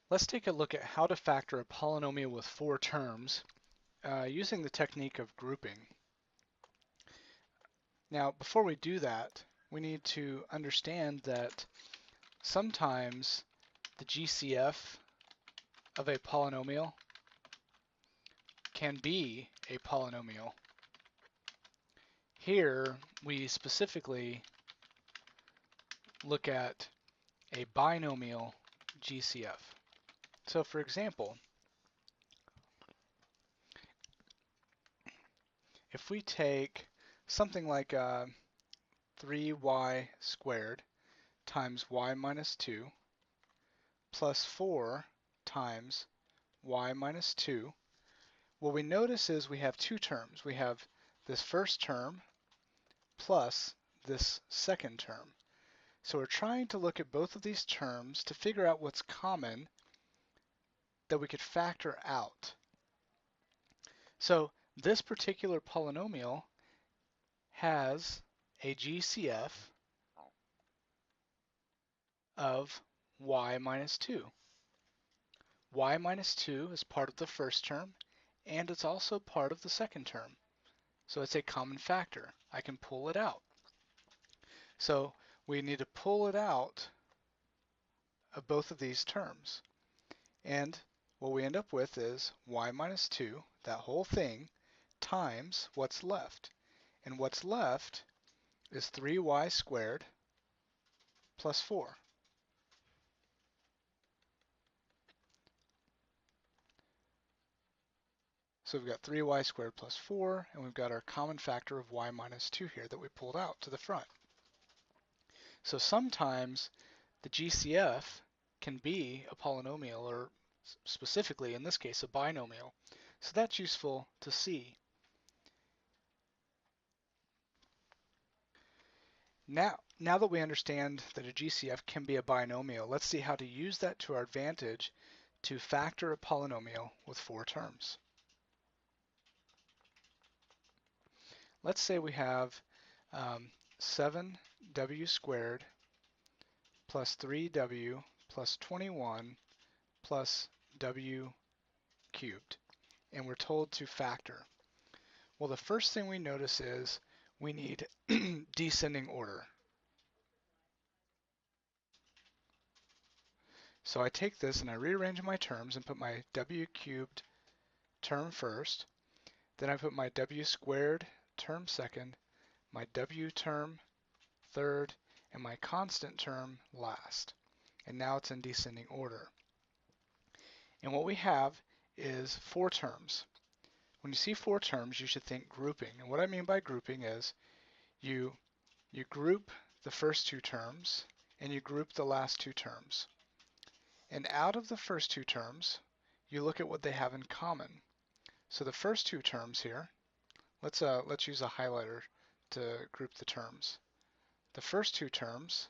Let's take a look at how to factor a polynomial with four terms using the technique of grouping. Now, before we do that, we need to understand that sometimes the GCF of a polynomial can be a polynomial. Here, we specifically look at a binomial GCF. So for example, if we take something like 3y squared times y minus 2 plus 4 times y minus 2, what we notice is we have two terms. We have this first term plus this second term. So we're trying to look at both of these terms to figure out what's common that we could factor out. So this particular polynomial has a GCF of y minus 2. Y minus 2 is part of the first term, and it's also part of the second term. So it's a common factor. I can pull it out. So we need to pull it out of both of these terms. And what we end up with is y minus 2, that whole thing, times what's left. And what's left is 3y squared plus 4. So we've got 3y squared plus 4, and we've got our common factor of y minus 2 here that we pulled out to the front. So sometimes the GCF can be a polynomial, or specifically in this case a binomial. So that's useful to see. Now that we understand that a GCF can be a binomial, let's see how to use that to our advantage to factor a polynomial with four terms. Let's say we have 7w squared plus 3w plus 21 plus w cubed, and we're told to factor. Well, the first thing we notice is we need descending order. So I take this and I rearrange my terms and put my w cubed term first, then I put my w squared term second, my w term third, and my constant term last. And now it's in descending order. And what we have is four terms. When you see four terms, you should think grouping. And what I mean by grouping is you group the first two terms and you group the last two terms. And out of the first two terms, you look at what they have in common. So the first two terms here, let's use a highlighter to group the terms. The first two terms,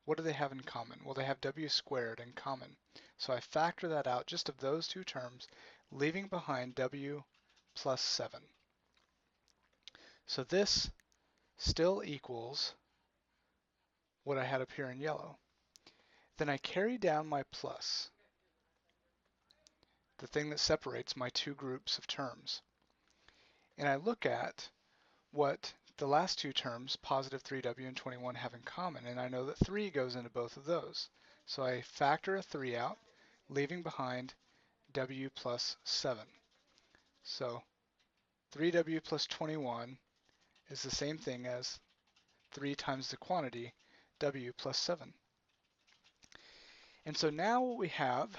what do they have in common? Well, they have w squared in common. So I factor that out just of those two terms, leaving behind w plus 7. So this still equals what I had up here in yellow. Then I carry down my plus, the thing that separates my two groups of terms. And I look at what the last two terms, positive 3w and 21, have in common, and I know that 3 goes into both of those. So I factor a 3 out, leaving behind w plus 7. So 3w plus 21 is the same thing as 3 times the quantity, w plus 7. And so now what we have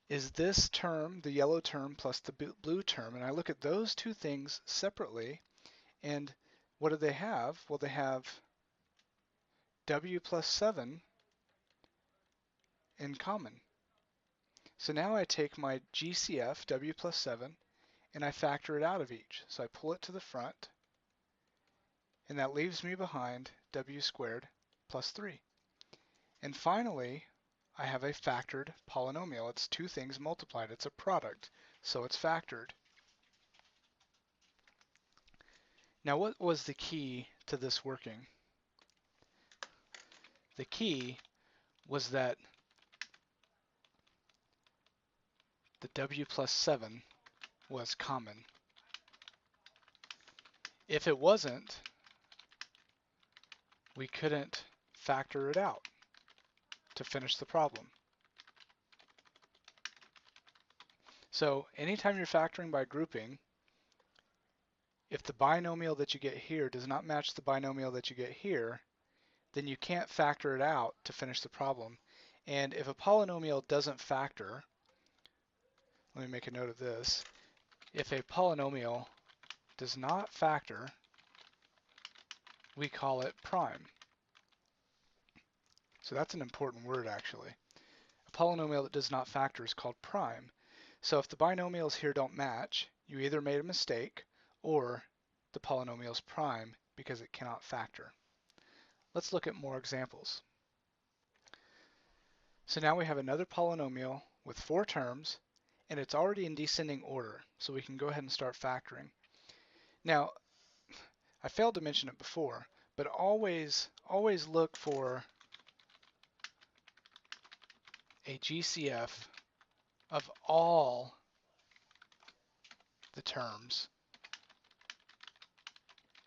is this term, the yellow term, plus the blue term, and I look at those two things separately, and what do they have? Well, they have w plus 7 in common. So now I take my GCF, w plus 7, and I factor it out of each. So I pull it to the front, and that leaves me behind w squared plus 3. And finally, I have a factored polynomial. It's two things multiplied. It's a product, so it's factored. Now, what was the key to this working? The key was that the w plus 7 was common. If it wasn't, we couldn't factor it out to finish the problem. So anytime you're factoring by grouping, if the binomial that you get here does not match the binomial that you get here, then you can't factor it out to finish the problem. And if a polynomial doesn't factor, let me make a note of this. If a polynomial does not factor, we call it prime. So that's an important word, actually. A polynomial that does not factor is called prime. So if the binomials here don't match, you either made a mistake or the polynomial is prime because it cannot factor. Let's look at more examples. So now we have another polynomial with 4 terms, and it's already in descending order, so we can go ahead and start factoring. Now, I failed to mention it before, but always look for a GCF of all the terms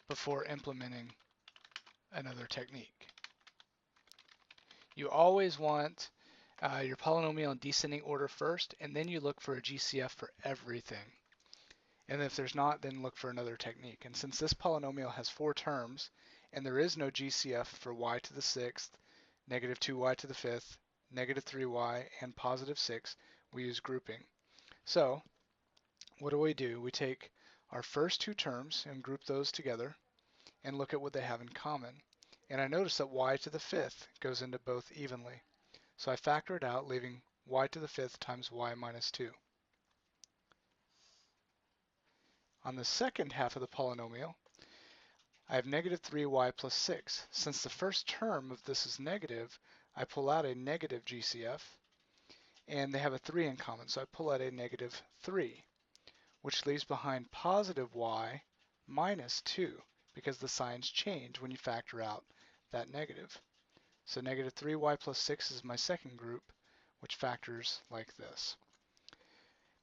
before implementing another technique. You always want your polynomial in descending order first, and then you look for a GCF for everything. And if there's not, then look for another technique. And since this polynomial has 4 terms, and there is no GCF for y to the 6th, negative 2y to the 5th, negative 3y, and positive 6, we use grouping. So what do? We take our first 2 terms and group those together and look at what they have in common. And I notice that y to the 5th goes into both evenly. So I factor it out, leaving y to the 5th times y minus 2. On the second half of the polynomial, I have negative 3y plus 6. Since the first term of this is negative, I pull out a negative GCF, and they have a 3 in common, so I pull out a negative 3, which leaves behind positive y minus 2, because the signs change when you factor out that negative. So negative 3y plus 6 is my second group, which factors like this.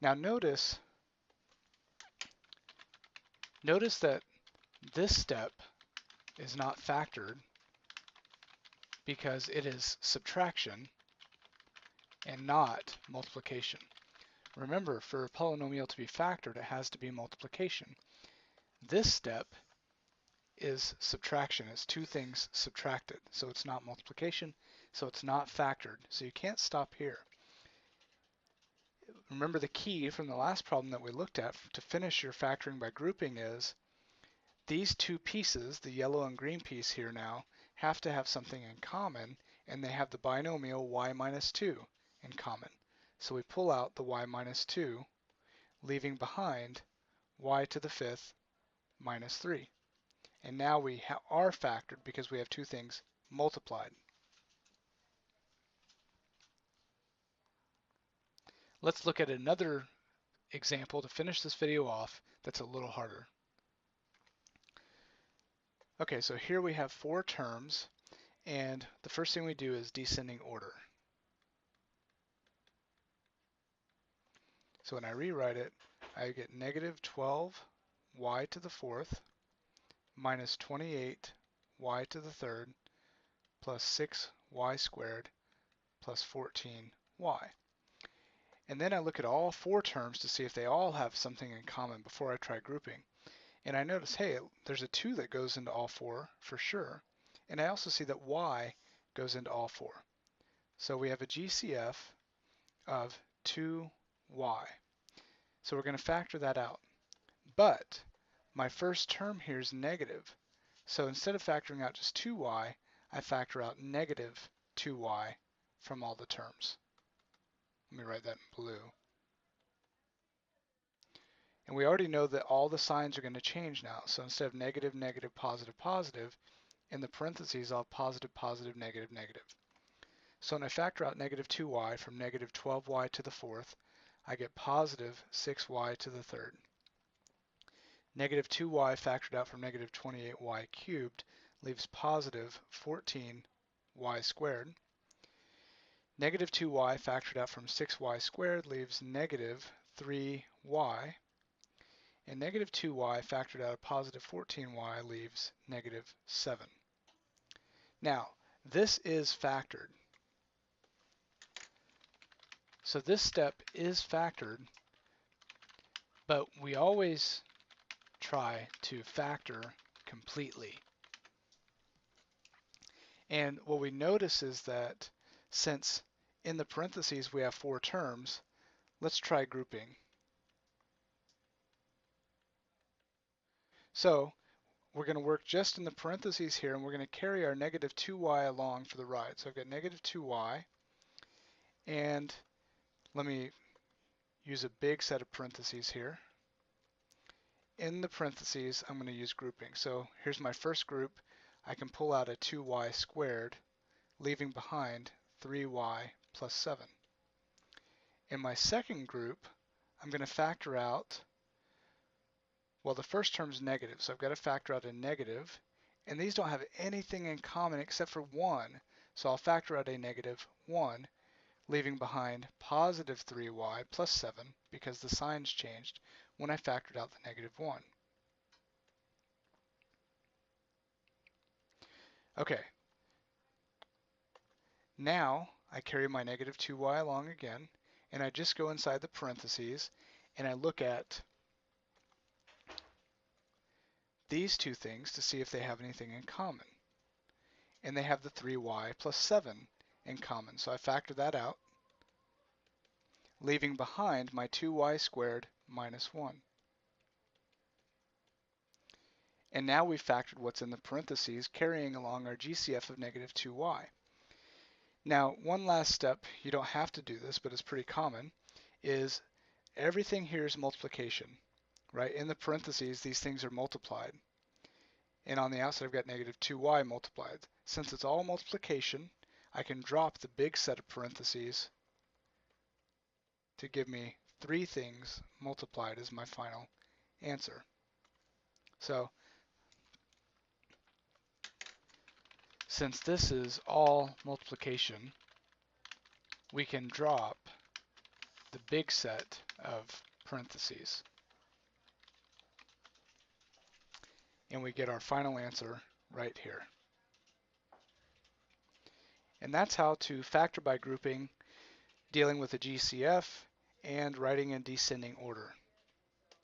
Now notice that this step is not factored because it is subtraction and not multiplication. Remember, for a polynomial to be factored, it has to be multiplication. This step is subtraction. It's 2 things subtracted. So it's not multiplication, so it's not factored. So you can't stop here. Remember, the key from the last problem that we looked at to finish your factoring by grouping is these 2 pieces, the yellow and green piece here now, have to have something in common, and they have the binomial y minus 2 in common. So we pull out the y minus 2, leaving behind y to the 5th minus 3. And now we are factored because we have 2 things multiplied. Let's look at another example to finish this video off that's a little harder. Okay, so here we have 4 terms, and the first thing we do is descending order. So when I rewrite it, I get negative 12y to the 4th minus 28y to the 3rd plus 6y squared plus 14y. And then I look at all 4 terms to see if they all have something in common before I try grouping. And I notice, hey, there's a 2 that goes into all 4 for sure. And I also see that y goes into all 4. So we have a GCF of 2y. So we're going to factor that out. But my first term here is negative. So instead of factoring out just 2y, I factor out negative 2y from all the terms. Let me write that in blue. And we already know that all the signs are going to change now. So instead of negative, negative, positive, positive, in the parentheses I'll have positive, positive, negative, negative. So when I factor out negative 2y from negative 12y to the 4th, I get positive 6y to the 3rd. Negative 2y factored out from negative 28y cubed leaves positive 14y squared. Negative 2y factored out from 6y squared leaves negative 3y, and negative 2y factored out of positive 14y leaves negative 7. Now, this is factored. So this step is factored, but we always try to factor completely. And what we notice is that since in the parentheses we have 4 terms, let's try grouping. So we're going to work just in the parentheses here, and we're going to carry our negative 2y along for the ride. So I've got negative 2y, and let me use a big set of parentheses here. In the parentheses, I'm going to use grouping. So here's my first group. I can pull out a 2y squared, leaving behind 3y plus 7. In my second group, I'm going to factor out, well, the first term's negative, so I've got to factor out a negative, and these don't have anything in common except for 1, so I'll factor out a negative 1, leaving behind positive 3y plus 7 because the sign's changed when I factored out the negative 1. Okay, now I carry my negative 2y along again, and I just go inside the parentheses and I look at these two things to see if they have anything in common. And they have the 3y plus 7 in common, so I factor that out, leaving behind my 2y squared minus 1. And now we've factored what's in the parentheses, carrying along our GCF of negative 2y. Now, one last step, you don't have to do this, but it's pretty common, is everything here is multiplication, right? In the parentheses, these things are multiplied. And on the outside, I've got negative 2y multiplied. Since it's all multiplication, I can drop the big set of parentheses to give me 3 things multiplied as my final answer. So, since this is all multiplication, we can drop the big set of parentheses. And we get our final answer right here. And that's how to factor by grouping, dealing with a GCF, and writing in descending order.